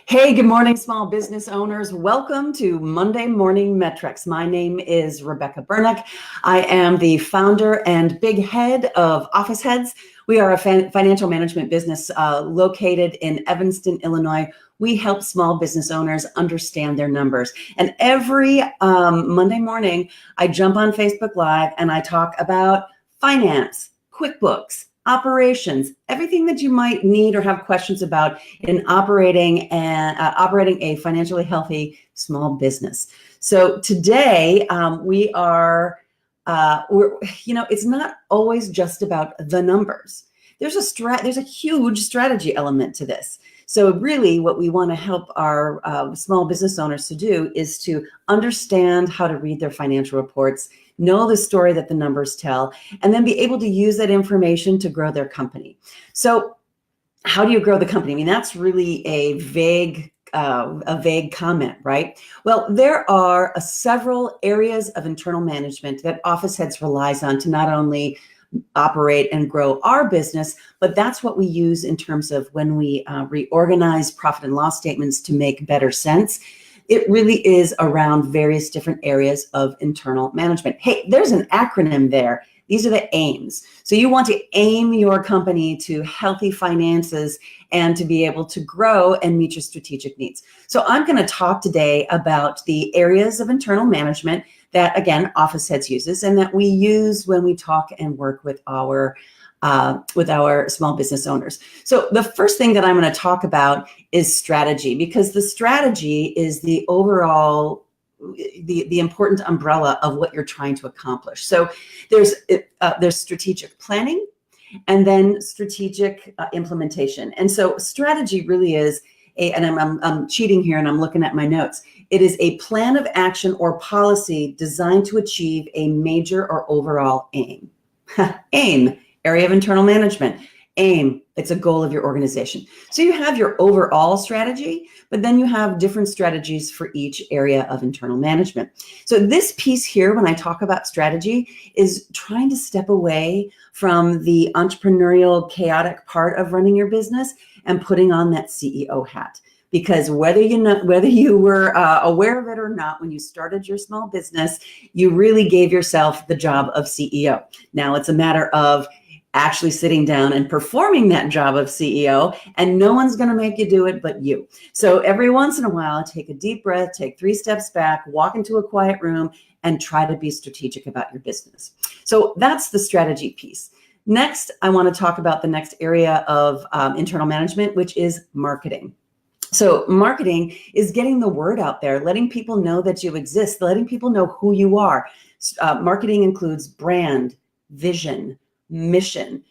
Hey, good morning, small business owners. Welcome to Monday Morning Metrics. My name is Rebecca Bernick. I am the founder and big head of Officeheads. We are a financial management business located in Evanston, Illinois. We help small business owners understand their numbers. And every Monday morning, I jump on Facebook Live and I talk about finance, QuickBooks, operations, everything that you might need or have questions about in operating a financially healthy small business. So today it's not always just about the numbers. There's a huge strategy element to this. So really what we want to help our small business owners to do is to understand how to read their financial reports, know the story that the numbers tell, and then be able to use that information to grow their company. So how do you grow the company? I mean, that's really a vague comment, right? Well, there are several areas of internal management that Officeheads relies on to not only operate and grow our business, but that's what we use in terms of when we reorganize profit and loss statements to make better sense. It really is around various different areas of internal management. Hey, there's an acronym there. These are the aims. So you want to aim your company to healthy finances and to be able to grow and meet your strategic needs. So I'm going to talk today about the areas of internal management that, again, Officeheads uses and that we use when we talk and work with our small business owners. So the first thing that I'm going to talk about is strategy, because the strategy is the overall the important umbrella of what you're trying to accomplish. So there's strategic planning and then strategic implementation. And so strategy really is and I'm cheating here and I'm looking at my notes. It is a plan of action or policy designed to achieve a major or overall aim. Aim, area of internal management. Aim, it's a goal of your organization. So you have your overall strategy, but then you have different strategies for each area of internal management. So this piece here, when I talk about strategy, is trying to step away from the entrepreneurial, chaotic part of running your business and putting on that CEO hat. Because whether you were aware of it or not, when you started your small business, you really gave yourself the job of CEO. Now it's a matter of actually sitting down and performing that job of CEO, and no one's going to make you do it but you. So every once in a while, take a deep breath, take 3 steps back, walk into a quiet room, and try to be strategic about your business. So that's the strategy piece. Next, I want to talk about the next area of internal management, which is marketing. So marketing is getting the word out there, letting people know that you exist, letting people know who you are. Marketing includes brand, vision, mission,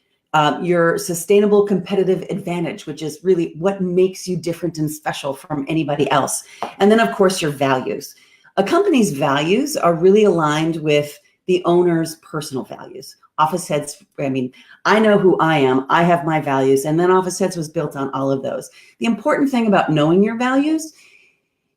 your sustainable competitive advantage, which is really what makes you different and special from anybody else. And then, of course, your values. A company's values are really aligned with the owner's personal values. Officeheads, I know who I am. I have my values, and then Officeheads was built on all of those. The important thing about knowing your values,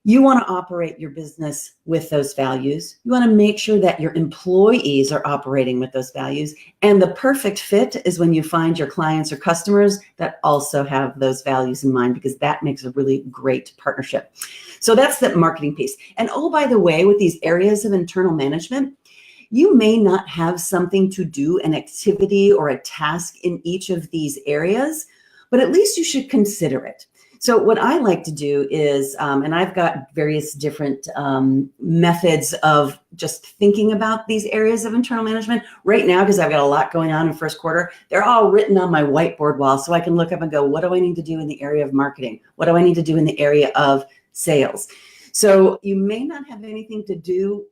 you want to operate your business with those values. You want to make sure that your employees are operating with those values. And the perfect fit is when you find your clients or customers that also have those values in mind, because that makes a really great partnership. So that's the marketing piece. And oh, by the way, with these areas of internal management, you may not have something to do, an activity or a task in each of these areas, but at least you should consider it. So what I like to do is, and I've got various different methods of just thinking about these areas of internal management right now, because I've got a lot going on in first quarter. They're all written on my whiteboard wall, so I can look up and go, what do I need to do in the area of marketing? What do I need to do in the area of sales? So you may not have anything to do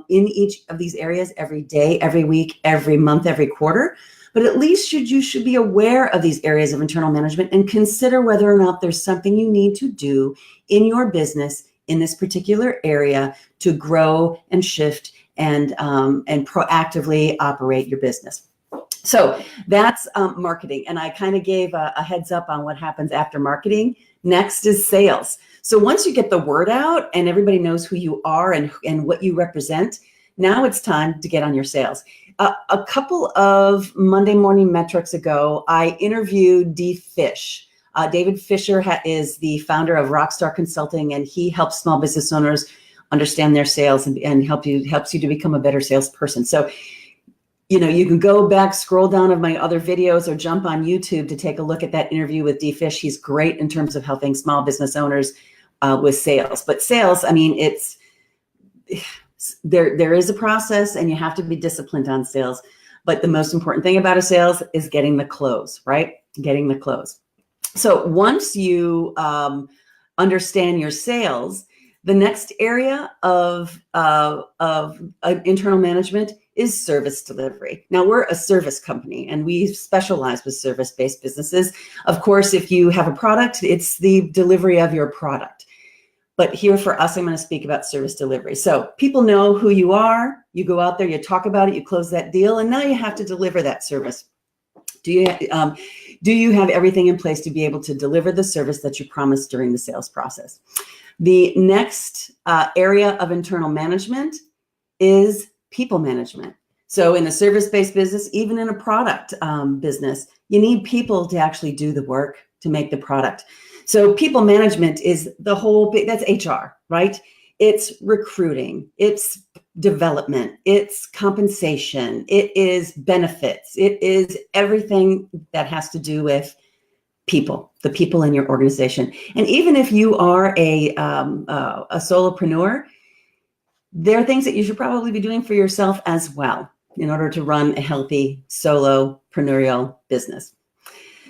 in each of these areas every day, every week, every month, every quarter. But at least you should be aware of these areas of internal management and consider whether or not there's something you need to do in your business in this particular area to grow and shift and proactively operate your business. So that's marketing. And I kind of gave a heads up on what happens after marketing. Next is sales. So once you get the word out and everybody knows who you are and what you represent, now it's time to get on your sales. A couple of Monday Morning Metrics ago, I interviewed Dee Fish. David Fisher is the founder of Rockstar Consulting, and he helps small business owners understand their sales and helps you to become a better salesperson. So, you know, you can go back, scroll down of my other videos, or jump on YouTube to take a look at that interview with D. Fish. He's great in terms of helping small business owners with sales. But sales, I mean, there is a process, and you have to be disciplined on sales. But the most important thing about a sales is getting the close, right? Getting the close. So once you understand your sales, the next area of internal management is service delivery. Now, we're a service company, and we specialize with service-based businesses. Of course, if you have a product, it's the delivery of your product. But here for us, I'm going to speak about service delivery. So people know who you are. You go out there, you talk about it, you close that deal, and now you have to deliver that service. Do you have everything in place to be able to deliver the service that you promised during the sales process? The next area of internal management is people management. So in a service-based business, even in a product business, you need people to actually do the work to make the product. So people management is the whole big, that's HR, right? It's recruiting, it's development, it's compensation, it is benefits, it is everything that has to do with people, the people in your organization. And even if you are a solopreneur, there are things that you should probably be doing for yourself as well in order to run a healthy solopreneurial business.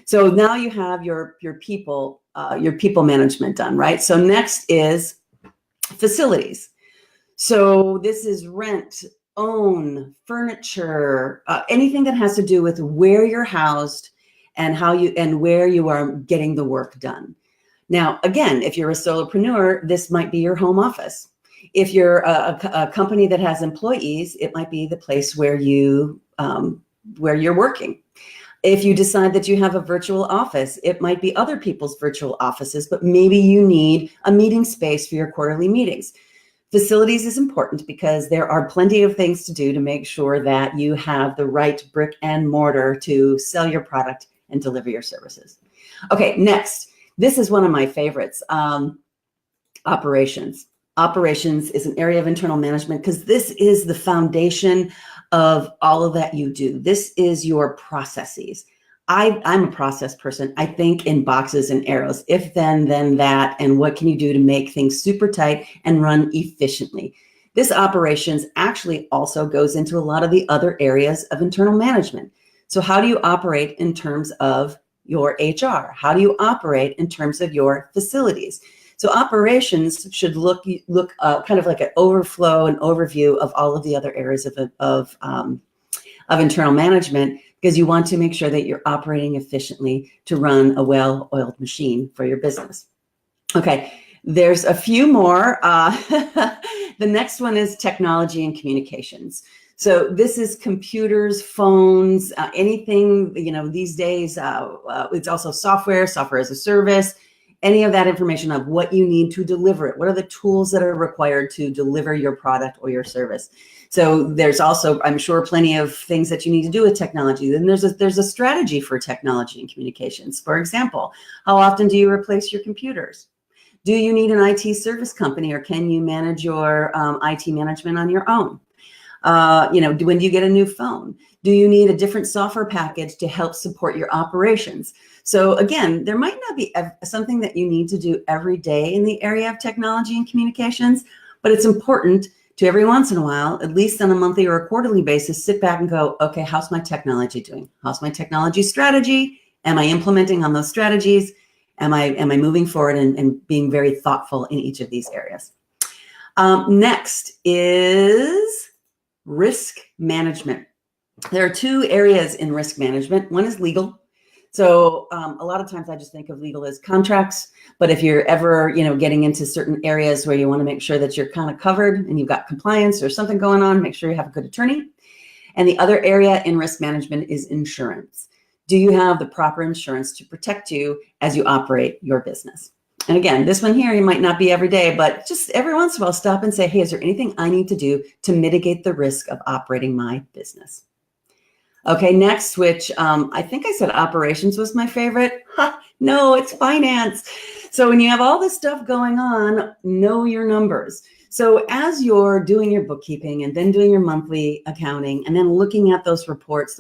So now you have your people management done, right? So next is facilities. So this is rent, own, furniture, anything that has to do with where you're housed and where you are getting the work done. Now, again, if you're a solopreneur, this might be your home office. If you're a company that has employees, it might be the place where you're working. If you decide that you have a virtual office, it might be other people's virtual offices, but maybe you need a meeting space for your quarterly meetings. Facilities is important because there are plenty of things to do to make sure that you have the right brick and mortar to sell your product and deliver your services. Okay, next, this is one of my favorites, operations. Operations is an area of internal management because this is the foundation of all of that you do. This is your processes. I'm a process person. I think in boxes and arrows, if then that, and what can you do to make things super tight and run efficiently? This operations actually also goes into a lot of the other areas of internal management. So how do you operate in terms of your HR? How do you operate in terms of your facilities? So operations should look kind of like an overflow and overview of all of the other areas of internal management, because you want to make sure that you're operating efficiently to run a well-oiled machine for your business. Okay, there's a few more. The next one is technology and communications. So this is computers, phones, anything, these days, it's also software as a service, any of that information of what you need to deliver it. What are the tools that are required to deliver your product or your service? So there's also, I'm sure, plenty of things that you need to do with technology. Then there's a strategy for technology and communications. For example, how often do you replace your computers? Do you need an IT service company, or can you manage your IT management on your own? When do you get a new phone? Do you need a different software package to help support your operations? So again, there might not be something that you need to do every day in the area of technology and communications, but it's important to every once in a while, at least on a monthly or a quarterly basis, sit back and go, okay, how's my technology doing? How's my technology strategy? Am I implementing on those strategies? Am I moving forward and being very thoughtful in each of these areas? Next is risk management. There are two areas in risk management. One is legal. So a lot of times I just think of legal as contracts, but if you're ever, getting into certain areas where you want to make sure that you're kind of covered and you've got compliance or something going on, make sure you have a good attorney. And the other area in risk management is insurance. Do you have the proper insurance to protect you as you operate your business? And again, this one here, you might not be every day, but just every once in a while, stop and say, hey, is there anything I need to do to mitigate the risk of operating my business? Okay, next, which I think I said operations was my favorite. Ha, no, it's finance. So when you have all this stuff going on, know your numbers. So as you're doing your bookkeeping and then doing your monthly accounting and then looking at those reports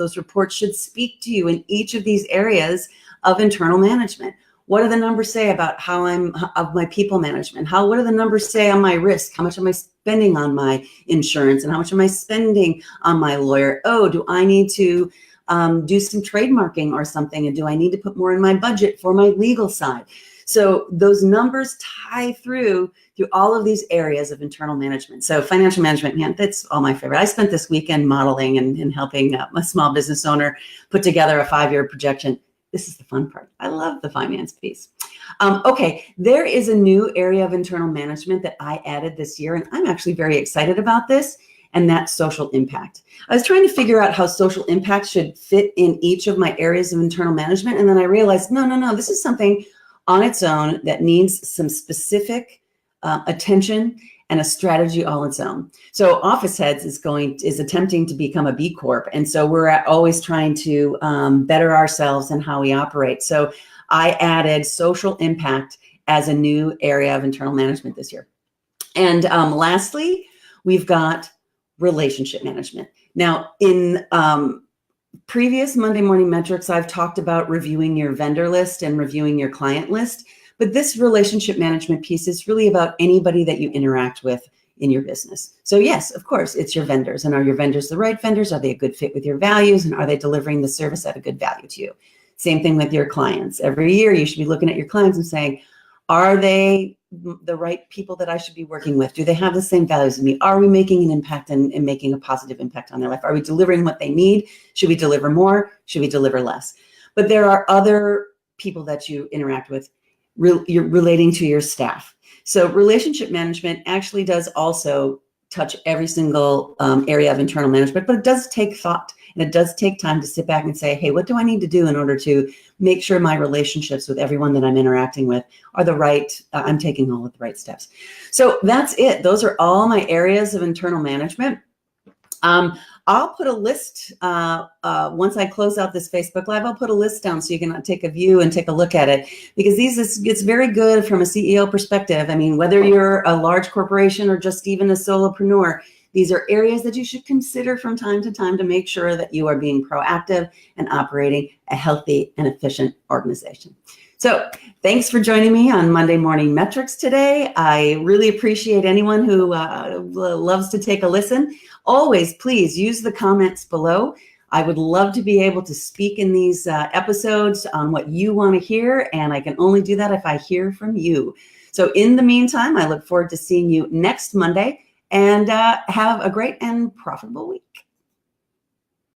should speak to you in each of these areas of internal management. What do the numbers say about how of my people management? What do the numbers say on my risk? How much am I spending on my insurance? And how much am I spending on my lawyer? Oh, do I need to do some trademarking or something? And do I need to put more in my budget for my legal side? So those numbers tie through all of these areas of internal management. So financial management, man, that's all my favorite. I spent this weekend modeling and helping a small business owner put together a 5-year projection. This is the fun part. I love the finance piece. Okay, there is a new area of internal management that I added this year, and I'm actually very excited about this, and that's social impact. I was trying to figure out how social impact should fit in each of my areas of internal management, and then I realized, no, this is something on its own that needs some specific attention and a strategy all its own. So Officeheads is attempting to become a B Corp. And so we're always trying to better ourselves and how we operate. So I added social impact as a new area of internal management this year. And lastly, we've got relationship management. Now, in previous Monday Morning Metrics, I've talked about reviewing your vendor list and reviewing your client list. But this relationship management piece is really about anybody that you interact with in your business. So yes, of course, it's your vendors. And are your vendors the right vendors? Are they a good fit with your values? And are they delivering the service at a good value to you? Same thing with your clients. Every year, you should be looking at your clients and saying, are they the right people that I should be working with? Do they have the same values as me? Are we making an impact and making a positive impact on their life? Are we delivering what they need? Should we deliver more? Should we deliver less? But there are other people that you interact with. You're relating to your staff. So relationship management actually does also touch every single area of internal management, but it does take thought and it does take time to sit back and say, hey, what do I need to do in order to make sure my relationships with everyone that I'm interacting with are the right, I'm taking all of the right steps. So that's it. Those are all my areas of internal management. I'll put a list, once I close out this Facebook Live, I'll put a list down so you can take a view and take a look at it, because it's very good from a CEO perspective. I mean, whether you're a large corporation or just even a solopreneur, these are areas that you should consider from time to time to make sure that you are being proactive and operating a healthy and efficient organization. So thanks for joining me on Monday Morning Metrics today. I really appreciate anyone who loves to take a listen. Always, please use the comments below. I would love to be able to speak in these episodes on what you want to hear, and I can only do that if I hear from you. So in the meantime, I look forward to seeing you next Monday, and have a great and profitable week.